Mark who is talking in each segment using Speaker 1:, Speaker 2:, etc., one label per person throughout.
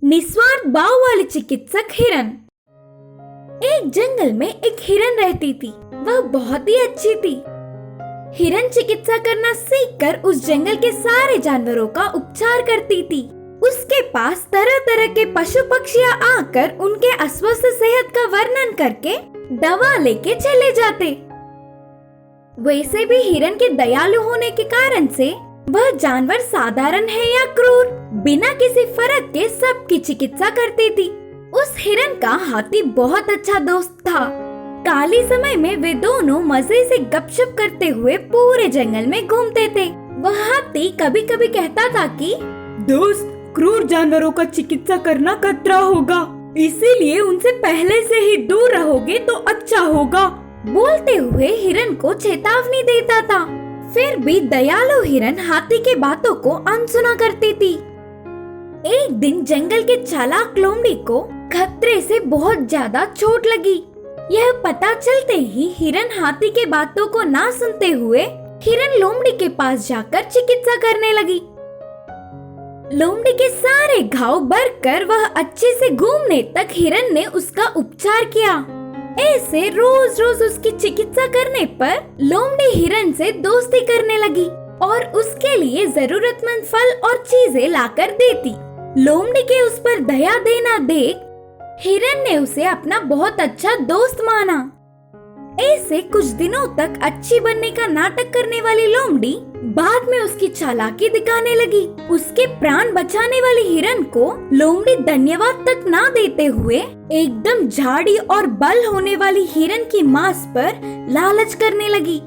Speaker 1: निस्वार्थ भाव वाली चिकित्सक हिरन। एक जंगल में एक हिरन रहती थी। वह बहुत ही अच्छी थी। हिरन चिकित्सा करना सीखकर उस जंगल के सारे जानवरों का उपचार करती थी। उसके पास तरह तरह के पशु पक्षियाँ आकर उनके अस्वस्थ सेहत का वर्णन करके दवा लेके चले जाते। वैसे भी हिरन के दयालु होने के कारण से वह जानवर साधारण है या क्रूर, बिना किसी फर्क के सबकी चिकित्सा करती थी। उस हिरन का हाथी बहुत अच्छा दोस्त था। खाली समय में वे दोनों मजे से गपशप करते हुए पूरे जंगल में घूमते थे। वह हाथी कभी कभी कहता था कि
Speaker 2: दोस्त, क्रूर जानवरों का चिकित्सा करना खतरा होगा, इसीलिए उनसे पहले से ही दूर रहोगे तो अच्छा होगा।
Speaker 1: बोलते हुए हिरन को चेतावनी देता था। फिर भी दयालु हिरन हाथी के बातों को अनसुना करती थी। एक दिन जंगल के चालाक लोमड़ी को खतरे से बहुत ज्यादा चोट लगी। यह पता चलते ही हिरन हाथी के बातों को ना सुनते हुए हिरन लोमड़ी के पास जाकर चिकित्सा करने लगी। लोमड़ी के सारे घाव भरकर वह अच्छे से घूमने तक हिरन ने उसका उपचार किया। ऐसे रोज रोज उसकी चिकित्सा करने पर लोमड़ी हिरन से दोस्ती करने लगी और उसके लिए जरूरतमंद फल और चीजें लाकर देती। लोमड़ी के उस पर दया देना देख हिरन ने उसे अपना बहुत अच्छा दोस्त माना। ऐसे कुछ दिनों तक अच्छी बनने का नाटक करने वाली लोमड़ी बाद में उसकी चालाकी दिखाने लगी। उसके प्राण बचाने वाली हिरन को लोमड़ी धन्यवाद तक ना देते हुए एकदम झाड़ी और बल होने वाली हिरन की मांस पर लालच करने लगी।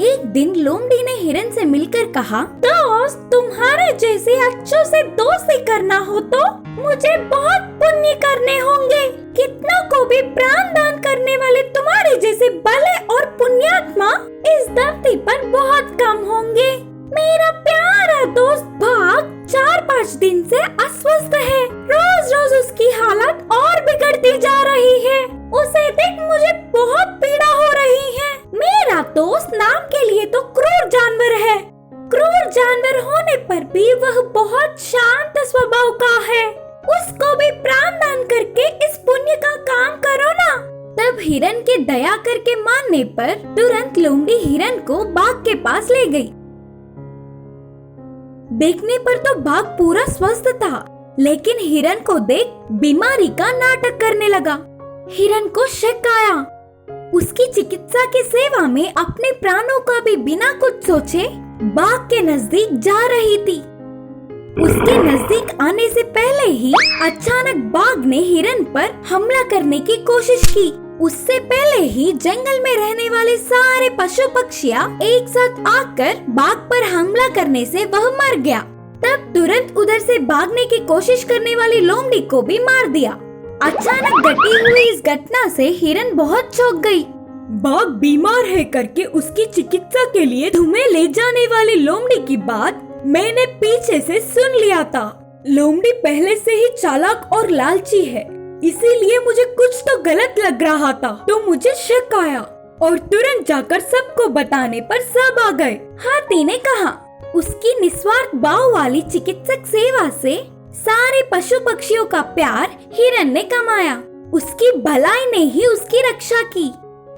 Speaker 1: एक दिन लोमड़ी ने हिरन से मिलकर कहा, दोस्त, तुम्हारे जैसे अच्छों से दोस्ती करना हो तो मुझे बहुत पुण्य करने होंगे। कितना को भी प्राण दान करने वाले तुम्हारे जैसे भले और पुण्यात्मा इस धरती पर बहुत कम होंगे। मेरा प्यारा दोस्त भाग 4-5 दिन से अस्वस्थ है। रोज रोज उसकी हालत और बिगड़ती जा रही है। उसे देख मुझे बहुत पीड़ा हो रही है। मेरा दोस्त नाम के लिए तो क्रूर जानवर है। क्रूर जानवर होने पर भी वह बहुत शांत स्वभाव का है। उसको भी प्राण दान करके इस पुण्य का काम करो ना। तब हिरन के दया करके मानने पर तुरंत लोमड़ी हिरन को बाघ के पास ले गई। देखने पर तो बाघ पूरा स्वस्थ था, लेकिन हिरन को देख बीमारी का नाटक करने लगा। हिरन को शक आया। उसकी चिकित्सा की सेवा में अपने प्राणों का भी बिना कुछ सोचे बाघ के नजदीक जा रही थी। उसके नजदीक आने से पहले ही अचानक बाघ ने हिरन पर हमला करने की कोशिश की। उससे पहले ही जंगल में रहने वाले सारे पशु पक्षियाँ एक साथ आकर बाघ पर हमला करने से वह मर गया। तब तुरंत उधर से भागने की कोशिश करने वाली लोमड़ी को भी मार दिया। अचानक घटी हुई इस घटना से हिरन बहुत चौंक गई।
Speaker 2: बाघ बीमार है करके उसकी चिकित्सा के लिए तुम्हें ले जाने वाली लोमड़ी की बात मैंने पीछे से सुन लिया था। लोमड़ी पहले से ही चालाक और लालची है, इसीलिए मुझे कुछ तो गलत लग रहा था, तो मुझे शक आया और तुरंत जाकर सबको बताने पर सब आ गए।
Speaker 1: हाथी ने कहा। उसकी निस्वार्थ भाव वाली चिकित्सक सेवा से सारे पशु पक्षियों का प्यार हिरन ने कमाया। उसकी भलाई ने ही उसकी रक्षा की।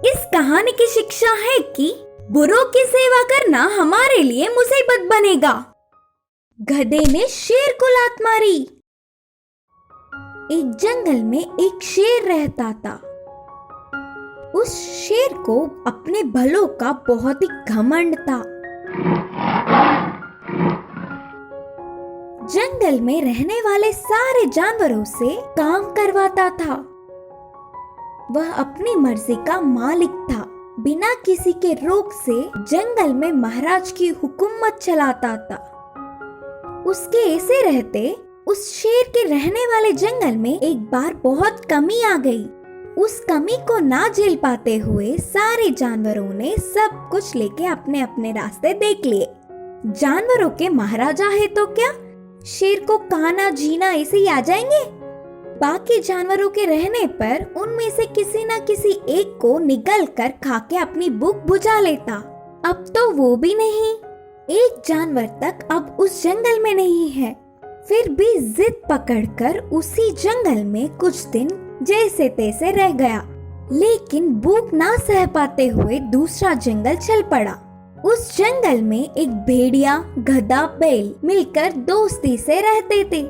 Speaker 1: इस कहानी की शिक्षा है कि बुरों की सेवा करना हमारे लिए मुसीबत बनेगा। गधे ने शेर को लात मारी। एक जंगल में एक शेर रहता था। उस शेर को अपने भलों का बहुत ही घमंड था। जंगल में रहने वाले सारे जानवरों से काम करवाता था। वह अपनी मर्जी का मालिक था। बिना किसी के रोक से जंगल में महाराज की हुकूमत चलाता था। उसके ऐसे रहते उस शेर के रहने वाले जंगल में एक बार बहुत कमी आ गई। उस कमी को ना झेल पाते हुए सारे जानवरों ने सब कुछ लेके अपने अपने रास्ते देख लिए। जानवरों के महाराजा है तो क्या, शेर को खाना जीना ऐसे ही आ जाएंगे। बाकी जानवरों के रहने पर उनमें से किसी न किसी एक को निगल कर खा के अपनी भूख बुझा लेता। अब तो वो भी नहीं। एक जानवर तक अब उस जंगल में नहीं है। फिर भी जिद पकड़कर उसी जंगल में कुछ दिन जैसे तैसे रह गया, लेकिन भूख ना सह पाते हुए दूसरा जंगल चल पड़ा। उस जंगल में एक भेड़िया, गधा, बैल मिलकर दोस्ती से रहते थे।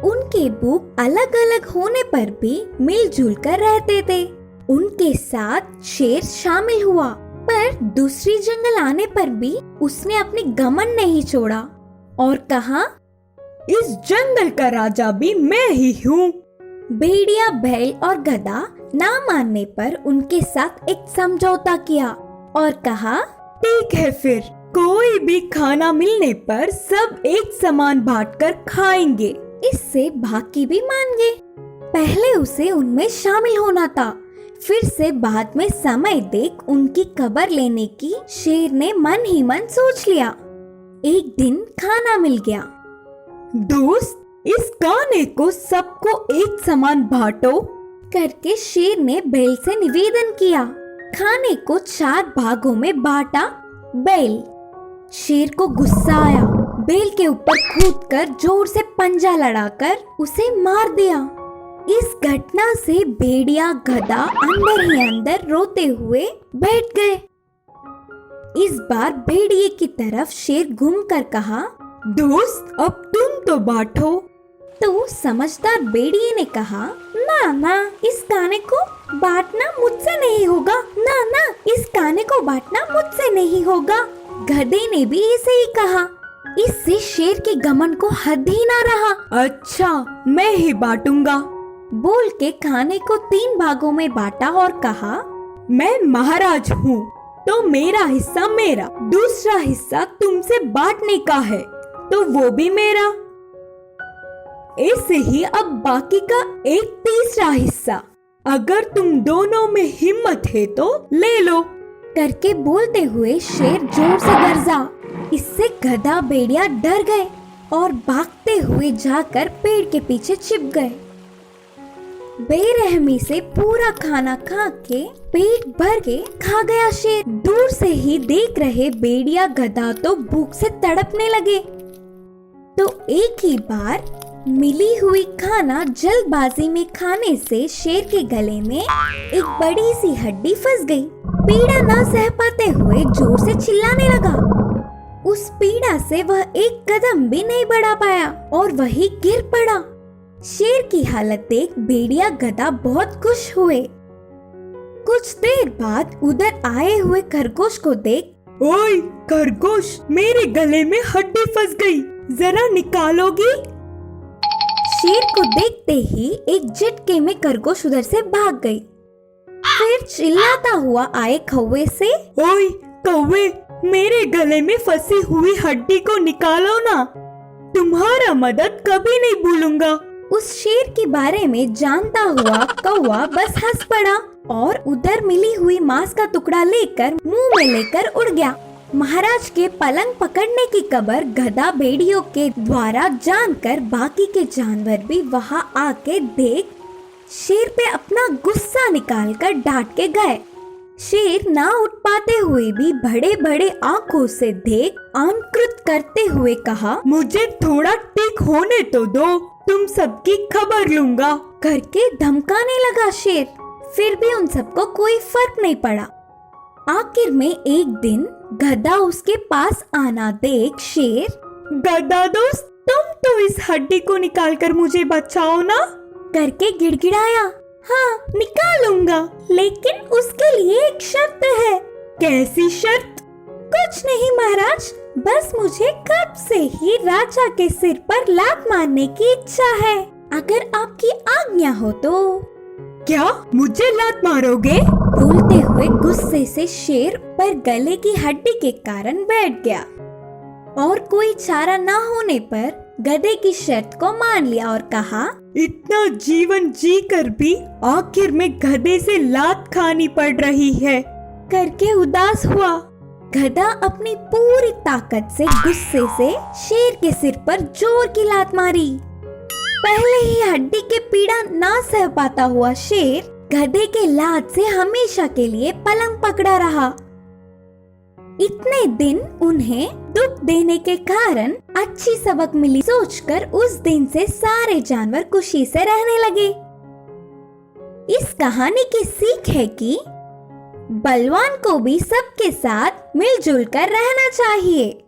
Speaker 1: उनके भूख अलग अलग होने पर भी मिलजुल कर रहते थे। उनके साथ शेर शामिल हुआ, पर दूसरी जंगल आने पर भी उसने अपनी घमंड नहीं छोड़ा और कहा,
Speaker 2: इस जंगल का राजा भी मैं ही हूँ।
Speaker 1: भेड़िया, बैल और गधा ना मानने पर उनके साथ एक समझौता किया और कहा,
Speaker 2: ठीक है, फिर कोई भी खाना मिलने पर सब एक समान बांटकर खाएंगे।
Speaker 1: इससे बाकी भी मान गए। पहले उसे उनमें शामिल होना था, फिर से बाद में समय देख उनकी खबर लेने की शेर ने मन ही मन सोच लिया। एक दिन खाना मिल गया।
Speaker 2: दोस्त, इस खाने को सबको एक समान बांटो
Speaker 1: करके शेर ने बैल से निवेदन किया। खाने को 4 भागों में बांटा। बैल, शेर को गुस्सा आया। बैल के ऊपर कूदकर जोर से पंजा लड़ाकर उसे मार दिया। इस घटना से भेड़िया, गधा अंदर ही अंदर रोते हुए बैठ गए। इस बार भेड़िए की तरफ शेर घूमकर कहा,
Speaker 2: दोस्त, अब तुम तो बांटो।
Speaker 1: तो समझदार भेड़िए ने कहा, ना, इस खाने को बांटना मुझसे नहीं होगा। ना, इस खाने को बांटना मुझसे नहीं होगा। गधे ने भी ऐसे ही कहा। इससे शेर के घमंड को हद ही ना रहा।
Speaker 2: अच्छा, मैं ही बांटूंगा
Speaker 1: बोल के खाने को 3 भागों में बांटा और कहा,
Speaker 2: मैं महाराज हूँ तो मेरा हिस्सा मेरा, दूसरा हिस्सा तुमसे बांटने का है तो वो भी मेरा। ऐसे ही अब बाकी का एक तीसरा हिस्सा, अगर तुम दोनों में हिम्मत है तो ले लो
Speaker 1: करके बोलते हुए शेर जोर से गरजा। इससे गधा, भेड़िया डर गए और भागते हुए जाकर पेड़ के पीछे छिप गए। बेरहमी से पूरा खाना खा के पेट भर के खा गया शेर। दूर से ही देख रहे भेड़िया, गधा तो भूख से तड़पने लगे। तो एक ही बार मिली हुई खाना जल्दबाजी में खाने से शेर के गले में एक बड़ी सी हड्डी फंस गई। पीड़ा ना सह पाते हुए जोर से चिल्लाने लगा। उस पीड़ा से वह एक कदम भी नहीं बढ़ा पाया और वही गिर पड़ा। शेर की हालत देख भेड़िया, गधा बहुत खुश हुए। कुछ देर बाद उधर आए हुए खरगोश को देख,
Speaker 2: ओए खरगोश, मेरे गले में हड्डी फंस गई, जरा निकालोगी?
Speaker 1: शेर को देखते ही एक झटके में खरगोश उधर से भाग गई। फिर चिल्लाता हुआ आए कौवे से,
Speaker 2: ओए कौवे, मेरे गले में फंसी हुई हड्डी को निकालो ना, तुम्हारा मदद कभी नहीं भूलूंगा।
Speaker 1: उस शेर के बारे में जानता हुआ कौवा बस हंस पड़ा और उधर मिली हुई मांस का टुकड़ा लेकर मुंह में लेकर उड़ गया। महाराज के पलंग पकड़ने की खबर गधा, भेड़ियों के द्वारा जानकर बाकी के जानवर भी वहां आके देख शेर पे अपना गुस्सा निकालकर डांट के गए। शेर ना उठ पाते हुए भी बड़े बड़े आंखों से देख आंकृत करते हुए कहा,
Speaker 2: मुझे थोड़ा ठीक होने तो दो, तुम सबकी खबर लूंगा
Speaker 1: करके धमकाने लगा शेर। फिर भी उन सबको कोई फर्क नहीं पड़ा। आखिर में एक दिन गधा उसके पास आना देख शेर,
Speaker 2: गधा दोस्त, तुम तो इस हड्डी को निकालकर मुझे बचाओ ना
Speaker 1: करके गिड़गिड़ाया। हाँ, निकालूंगा, लेकिन उसके लिए एक शर्त है।
Speaker 2: कैसी शर्त?
Speaker 1: कुछ नहीं महाराज, बस मुझे कब से ही राजा के सिर पर लात मारने की इच्छा है, अगर आपकी आज्ञा हो तो।
Speaker 2: क्या मुझे लात मारोगे?
Speaker 1: बोलते हुए गुस्से से शेर पर गले की हड्डी के कारण बैठ गया और कोई चारा ना होने पर गधे की शर्त को मान लिया और कहा,
Speaker 2: इतना जीवन जी कर भी आखिर में गधे से लात खानी पड़ रही है
Speaker 1: करके उदास हुआ। गधा अपनी पूरी ताकत से गुस्से से शेर के सिर पर जोर की लात मारी। पहले ही हड्डी के पीड़ा ना सह पाता हुआ शेर गधे के लात से हमेशा के लिए पलंग पकड़ा रहा। इतने दिन उन्हें दुख देने के कारण अच्छी सबक मिली सोचकर उस दिन से सारे जानवर खुशी से रहने लगे। इस कहानी की सीख है कि बलवान को भी सबके साथ मिलजुल कर रहना चाहिए।